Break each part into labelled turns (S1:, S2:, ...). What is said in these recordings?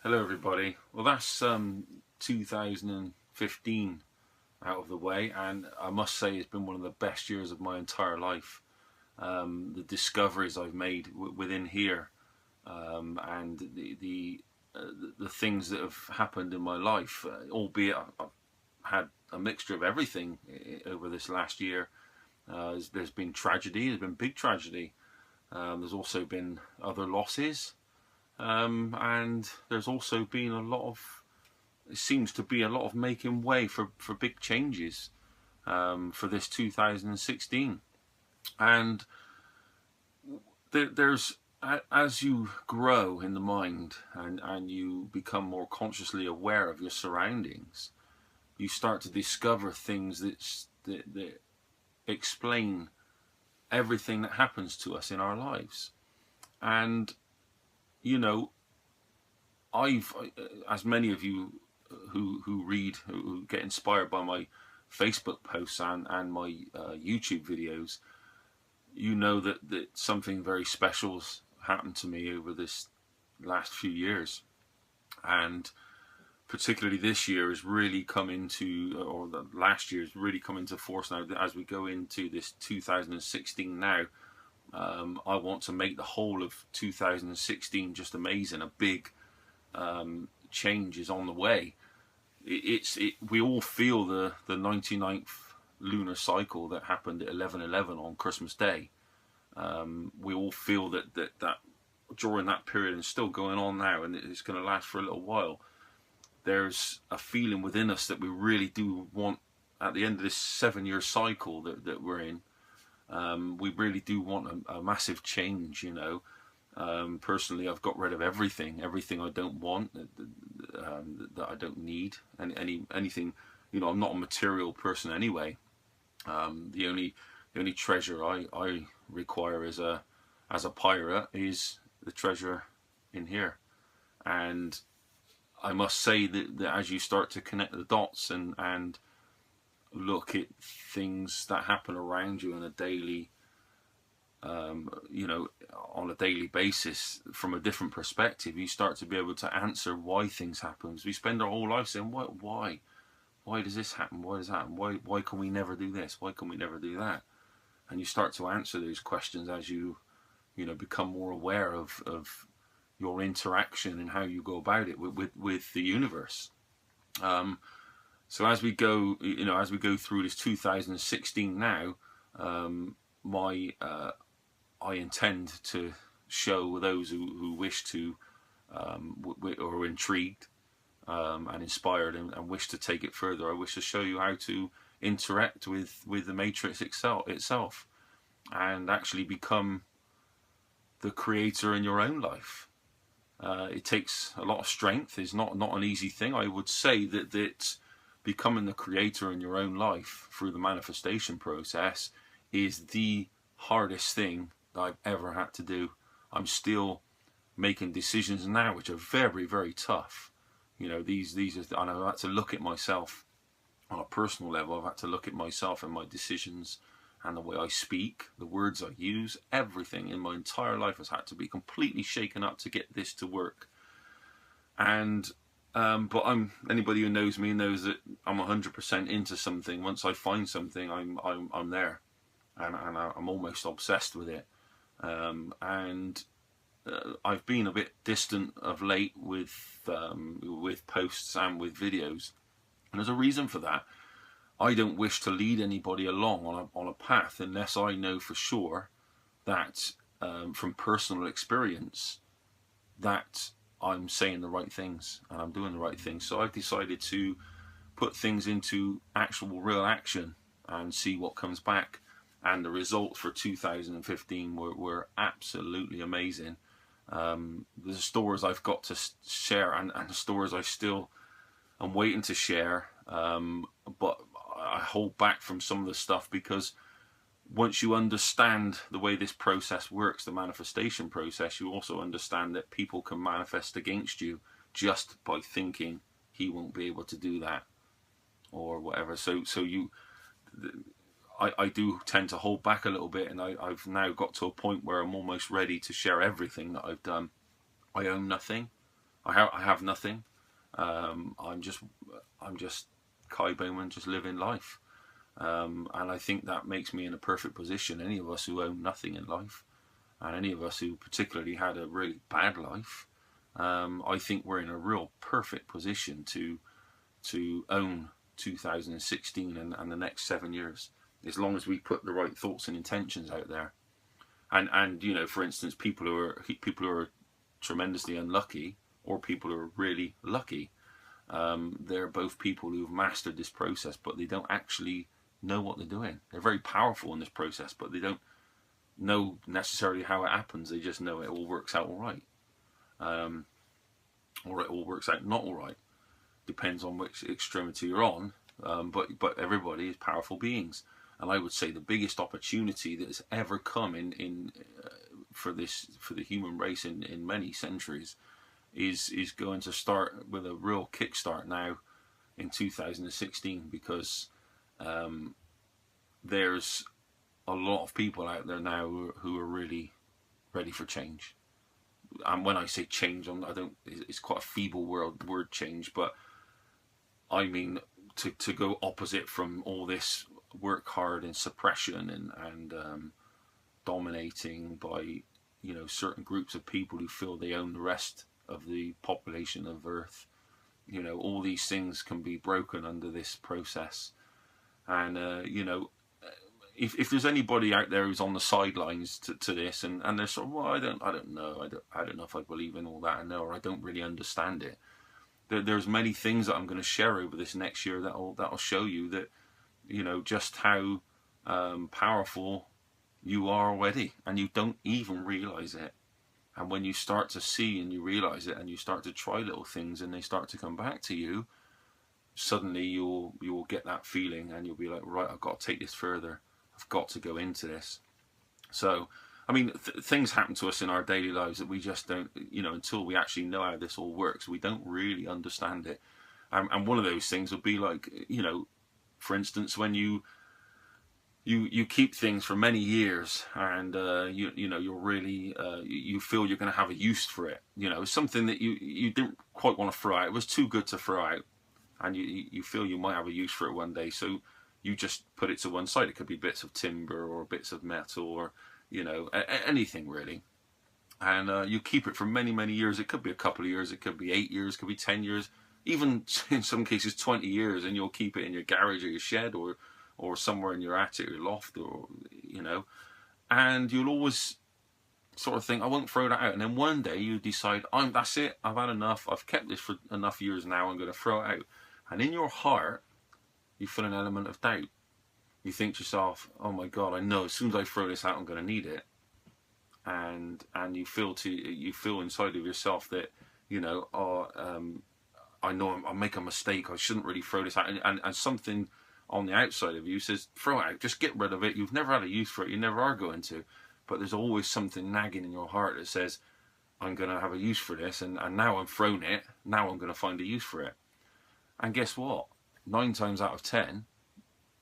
S1: Hello everybody. Well, that's 2015 out of the way, and I must say it's been one of the best years of my entire life. The discoveries I've made within here, and the things that have happened in my life, albeit I've had a mixture of everything over this last year. There's been tragedy, there's been big tragedy. There's also been other losses. And there's also been it seems to be a lot of making way for big changes for this 2016. And there's, as you grow in the mind and you become more consciously aware of your surroundings, you start to discover things that explain everything that happens to us in our lives. And you know, as many of you who read, who get inspired by my Facebook posts and my YouTube videos, you know that something very special's happened to me over this last few years, and particularly this year has really come into, or the last year has really come into force now as we go into this 2016 now. I want to make the whole of 2016 just amazing. A big change is on the way. We all feel the 99th lunar cycle that happened at 11/11 on Christmas Day. We all feel that during that period, and still going on now, and it's going to last for a little while. There's a feeling within us that we really do want, at the end of this 7-year cycle that we're in, we really do want a massive change, you know. Personally, I've got rid of everything I don't want, that I don't need, and anything, you know. I'm not a material person anyway. The only treasure I require as a pirate is the treasure in here. And I must say that as you start to connect the dots and look at things that happen around you on a daily, on a daily basis from a different perspective, you start to be able to answer why things happen. We spend our whole life saying, why does this happen? Why does that happen? Why can we never do this? Why can we never do that? And you start to answer those questions as you become more aware of your interaction and how you go about it with the universe. So as we go through this 2016 now, I intend to show those who wish to, or are intrigued and inspired and wish to take it further. I wish to show you how to interact with the matrix itself and actually become the creator in your own life. It takes a lot of strength. It's not an easy thing. I would say that becoming the creator in your own life through the manifestation process is the hardest thing that I've ever had to do. I'm still making decisions now which are very, very tough. You know, these are, and I've had to look at myself on a personal level. I've had to look at myself and my decisions and the way I speak, the words I use. Everything in my entire life has had to be completely shaken up to get this to work. And but anybody who knows me knows that I'm 100% into something. Once I find something, I'm there, and I'm almost obsessed with it. I've been a bit distant of late with posts and with videos, and there's a reason for that. I don't wish to lead anybody along on a path unless I know for sure that from personal experience that I'm saying the right things and I'm doing the right things. So I've decided to put things into actual real action and see what comes back. And the results for 2015 were absolutely amazing. The stories I've got to share and the stories I still am waiting to share, but I hold back from some of the stuff because once you understand the way this process works, the manifestation process, you also understand that people can manifest against you just by thinking he won't be able to do that or whatever. I do tend to hold back a little bit, and I've now got to a point where I'm almost ready to share everything that I've done. I own nothing. I have nothing. I'm just Kai Bowman, just living life. And I think that makes me in a perfect position. Any of us who own nothing in life, and any of us who particularly had a really bad life, I think we're in a real perfect position to own 2016 and the next 7 years, as long as we put the right thoughts and intentions out there. And you know, for instance, people who are tremendously unlucky, or people who are really lucky, they're both people who've mastered this process, but they don't actually know what they're doing. They're very powerful in this process, but they don't know necessarily how it happens. They just know it all works out all right, or it all works out not all right. Depends on which extremity you're on. But everybody is powerful beings, and I would say the biggest opportunity that has ever come in for the human race in many centuries is going to start with a real kickstart now in 2016, because there's a lot of people out there now who are really ready for change. And when I say change, it's quite a feeble word change, but I mean to go opposite from all this work hard and suppression and dominating by, you know, certain groups of people who feel they own the rest of the population of Earth. You know, all these things can be broken under this process. And you know, if there's anybody out there who's on the sidelines to this, and they're sort of, well, I don't know, I don't know if I believe in all that, or I don't really understand it. There's many things that I'm going to share over this next year that'll show you that, you know, just how powerful you are already, and you don't even realize it. And when you start to see and you realize it, and you start to try little things, and they start to come back to you, suddenly you'll get that feeling, and you'll be like, right, I've got to take this further. I've got to go into this. So, I mean, things happen to us in our daily lives that we just don't, you know, until we actually know how this all works, we don't really understand it. And one of those things would be like, you know, for instance, when you keep things for many years, and you know, you're really you feel you're going to have a use for it. You know, something that you didn't quite want to throw out. It was too good to throw out, and you feel you might have a use for it one day, so you just put it to one side. It could be bits of timber or bits of metal, or, you know, anything really. And you keep it for many, many years. It could be a couple of years, it could be 8 years, it could be 10 years, even in some cases 20 years, and you'll keep it in your garage or your shed, or somewhere in your attic or your loft, or, you know, and you'll always sort of think, I won't throw that out. And then one day you decide, that's it, I've had enough, I've kept this for enough years now, I'm going to throw it out. And in your heart, you feel an element of doubt. You think to yourself, oh my God, I know as soon as I throw this out, I'm going to need it. And you feel inside of yourself that, you know, I know I'll make a mistake, I shouldn't really throw this out. And something on the outside of you says, throw it out, just get rid of it. You've never had a use for it, you never are going to. But there's always something nagging in your heart that says, I'm going to have a use for this, and now I've thrown it, now I'm going to find a use for it. And guess what? 9 times out of 10,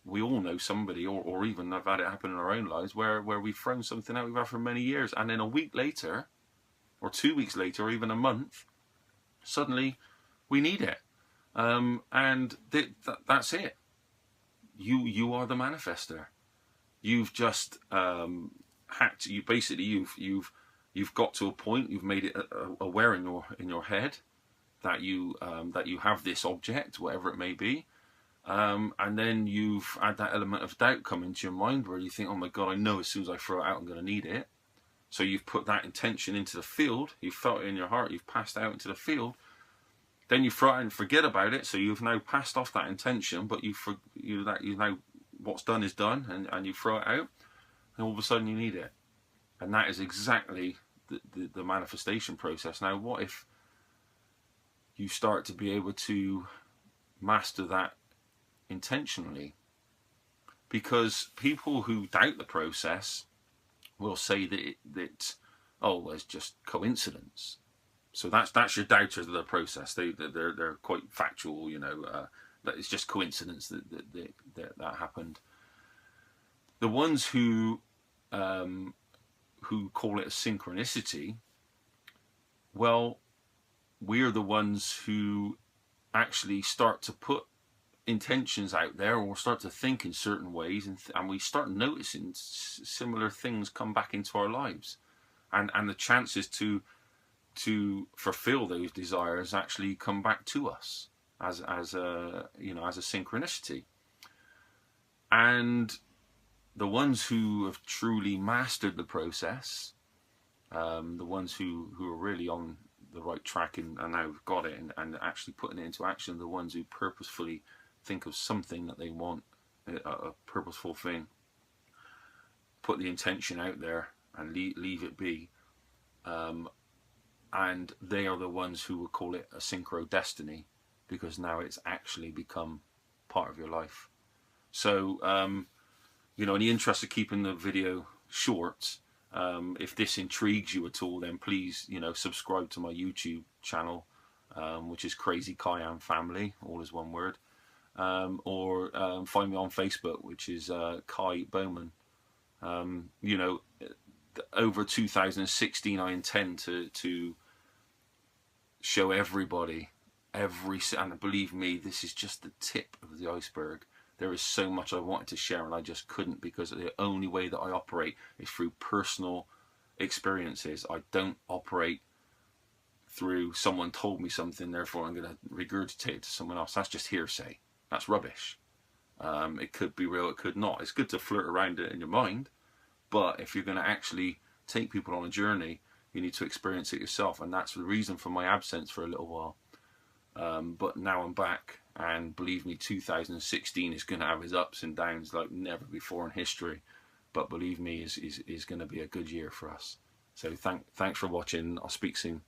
S1: we all know somebody, or even have had it happen in our own lives, where we've thrown something out we've had for many years, and then a week later, or 2 weeks later, or even a month, suddenly we need it. And that's it. You are the manifester. You've just had to. You've got to a point. You've made it aware in your head that you have this object, whatever it may be, and then you've had that element of doubt come into your mind where you think, oh my God, I know as soon as I throw it out, I'm going to need it. So you've put that intention into the field. You've felt it in your heart. You've passed out into the field. Then you throw it out and forget about it. So you've now passed off that intention, but you now what's done is done, and you throw it out, and all of a sudden you need it. And that is exactly the manifestation process. Now, what if you start to be able to master that intentionally? Because people who doubt the process will say that oh, it's just coincidence. So that's your doubters of the process. They're quite factual, you know. That it's just coincidence that happened. The ones who call it a synchronicity, well, we're the ones who actually start to put intentions out there, or start to think in certain ways, and we start noticing similar things come back into our lives, and the chances to fulfill those desires actually come back to us as a, you know, as a synchronicity. And the ones who have truly mastered the process, the ones who are really on the right track and now have got it and actually putting it into action, the ones who purposefully think of something that they want, a purposeful thing, put the intention out there and leave it be, and they are the ones who will call it a synchrodestiny, because now it's actually become part of your life. So you know, in the interest of keeping the video short, if this intrigues you at all, then please, you know, subscribe to my YouTube channel, which is Crazy Cayenne Family, all is one word, or find me on Facebook, which is Kai Bowman. You know, over 2016, I intend to show everybody, and believe me, this is just the tip of the iceberg. There is so much I wanted to share and I just couldn't, because the only way that I operate is through personal experiences. I don't operate through someone told me something, therefore I'm going to regurgitate it to someone else. That's just hearsay. That's rubbish. It could be real, it could not. It's good to flirt around it in your mind, but if you're going to actually take people on a journey, you need to experience it yourself. And that's the reason for my absence for a little while. But now I'm back, and believe me, 2016 is going to have its ups and downs like never before in history. But believe me, is going to be a good year for us. So thanks for watching. I'll speak soon.